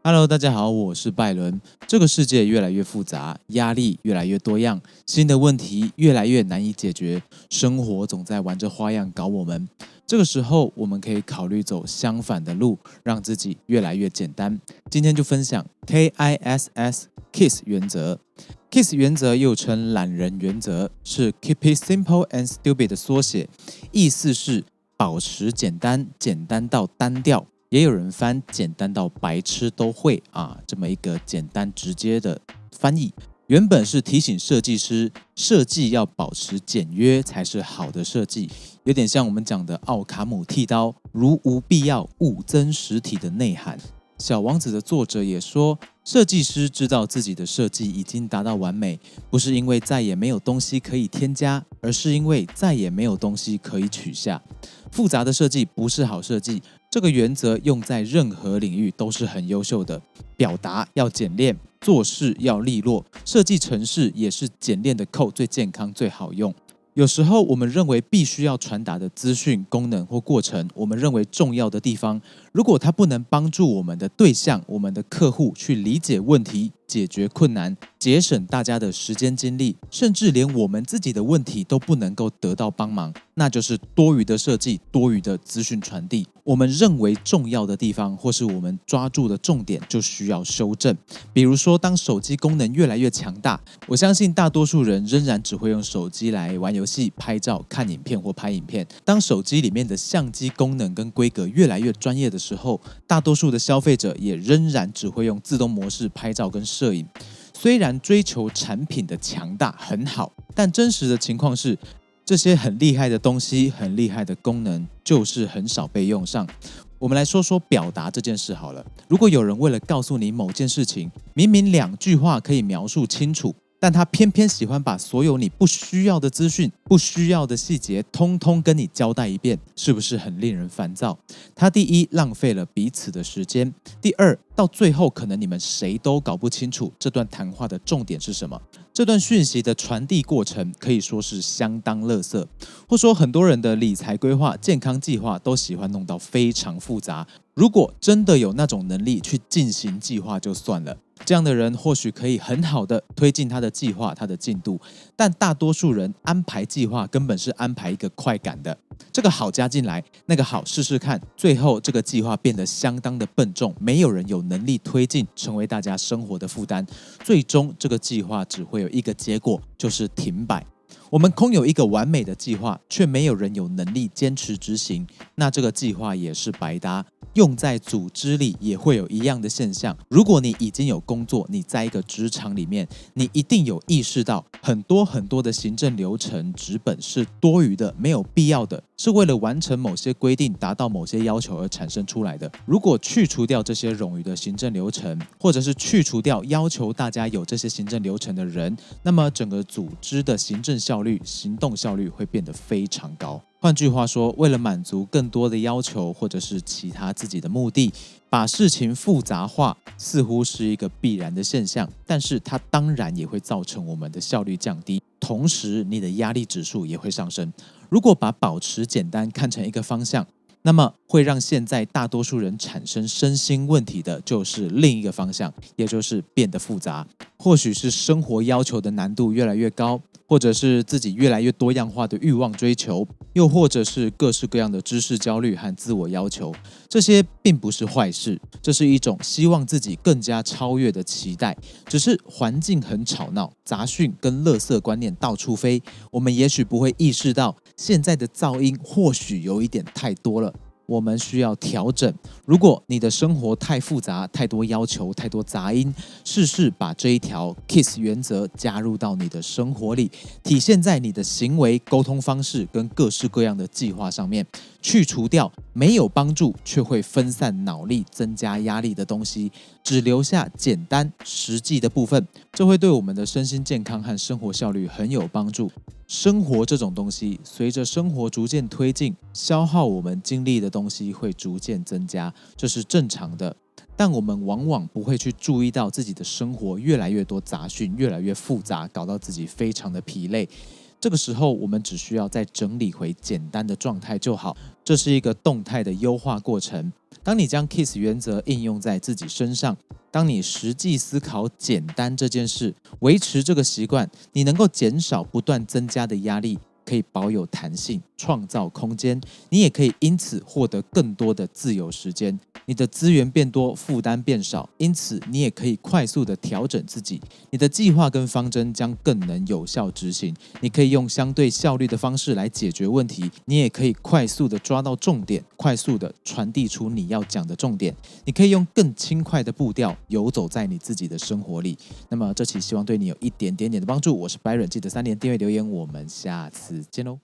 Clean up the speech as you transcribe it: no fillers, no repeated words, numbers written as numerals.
Hello，大家好，我是拜伦。这个世界越来越复杂，压力越来越多样，新的问题越来越难以解决，生活总在玩着花样搞我们。这个时候，我们可以考虑走相反的路，让自己越来越简单。今天就分享 KISS 原则。KISS 原则又称懒人原则，是 Keep it simple and stupid 的缩写，意思是保持简单，简单到单调。也有人翻简单到白痴都会这么一个简单直接的翻译。原本是提醒设计师，设计要保持简约才是好的设计，有点像我们讲的奥卡姆剃刀，如无必要勿增实体的内涵。小王子的作者也说，设计师知道自己的设计已经达到完美，不是因为再也没有东西可以添加，而是因为再也没有东西可以取下。复杂的设计不是好设计，这个原则用在任何领域都是很优秀的。表达要简练，做事要利落，设计程式也是简练的code最健康最好用。有时候我们认为必须要传达的资讯、功能或过程，我们认为重要的地方，如果它不能帮助我们的对象、我们的客户去理解问题、解决困难、节省大家的时间精力，甚至连我们自己的问题都不能够得到帮忙，那就是多余的设计、多余的资讯传递。我们认为重要的地方，或是我们抓住的重点，就需要修正。比如说，当手机功能越来越强大，我相信大多数人仍然只会用手机来玩游戏、拍照、看影片或拍影片。当手机里面的相机功能跟规格越来越专业的时候，大多数的消费者也仍然只会用自动模式拍照跟摄影。虽然追求产品的强大很好，但真实的情况是，这些很厉害的东西、很厉害的功能，就是很少被用上。我们来说说表达这件事好了。如果有人为了告诉你某件事情，明明2句话可以描述清楚，但他偏偏喜欢把所有你不需要的资讯、不需要的细节，通通跟你交代一遍，是不是很令人烦躁？他第一，浪费了彼此的时间；第二，到最后可能你们谁都搞不清楚这段谈话的重点是什么。这段讯息的传递过程可以说是相当垃圾，或说很多人的理财规划、健康计划都喜欢弄到非常复杂。如果真的有那种能力去进行计划就算了，这样的人或许可以很好的推进他的计划、他的进度，但大多数人安排计划根本是安排一个快感的，这个好加进来，那个好试试看，最后这个计划变得相当的笨重，没有人有能力推进，成为大家生活的负担，最终这个计划只会有一个结果，就是停摆。我们空有一个完美的计划，却没有人有能力坚持执行，那这个计划也是白搭。用在组织里也会有一样的现象。如果你已经有工作，你在一个职场里面，你一定有意识到很多的行政流程、纸本是多余的、没有必要的，是为了完成某些规定、达到某些要求而产生出来的。如果去除掉这些冗余的行政流程，或者是去除掉要求大家有这些行政流程的人，那么整个组织的行政效率、行动效率会变得非常高。换句话说，为了满足更多的要求，或者是其他自己的目的，把事情复杂化似乎是一个必然的现象，但是它当然也会造成我们的效率降低，同时你的压力指数也会上升。如果把保持简单看成一个方向，那么会让现在大多数人产生身心问题的就是另一个方向，也就是变得复杂。或许是生活要求的难度越来越高，或者是自己越来越多样化的欲望追求，又或者是各式各样的知识焦虑和自我要求。这些并不是坏事，这是一种希望自己更加超越的期待。只是环境很吵闹，杂讯跟垃圾观念到处飞，我们也许不会意识到现在的噪音或许有一点太多了，我们需要调整。如果你的生活太复杂、太多要求、太多杂音，试试把这一条 KISS 原则加入到你的生活里，体现在你的行为、沟通方式跟各式各样的计划上面，去除掉没有帮助却会分散脑力、增加压力的东西，只留下简单实际的部分，这会对我们的身心健康和生活效率很有帮助。生活这种东西，随着生活逐渐推进，消耗我们精力的东西会逐渐增加，这是正常的。但我们往往不会去注意到自己的生活越来越多杂讯，越来越复杂，搞到自己非常的疲累。这个时候，我们只需要再整理回简单的状态就好。这是一个动态的优化过程。当你将 KISS 原则应用在自己身上，当你实际思考简单这件事，维持这个习惯，你能够减少不断增加的压力，可以保有弹性，创造空间，你也可以因此获得更多的自由时间。你的资源变多，负担变少，因此你也可以快速的调整自己，你的计划跟方针将更能有效执行。你可以用相对效率的方式来解决问题，你也可以快速的抓到重点，快速的传递出你要讲的重点。你可以用更轻快的步调游走在你自己的生活里。那么这期希望对你有一点点的帮助。我是 Byron， 记得3连订阅留言，我们下次见喽。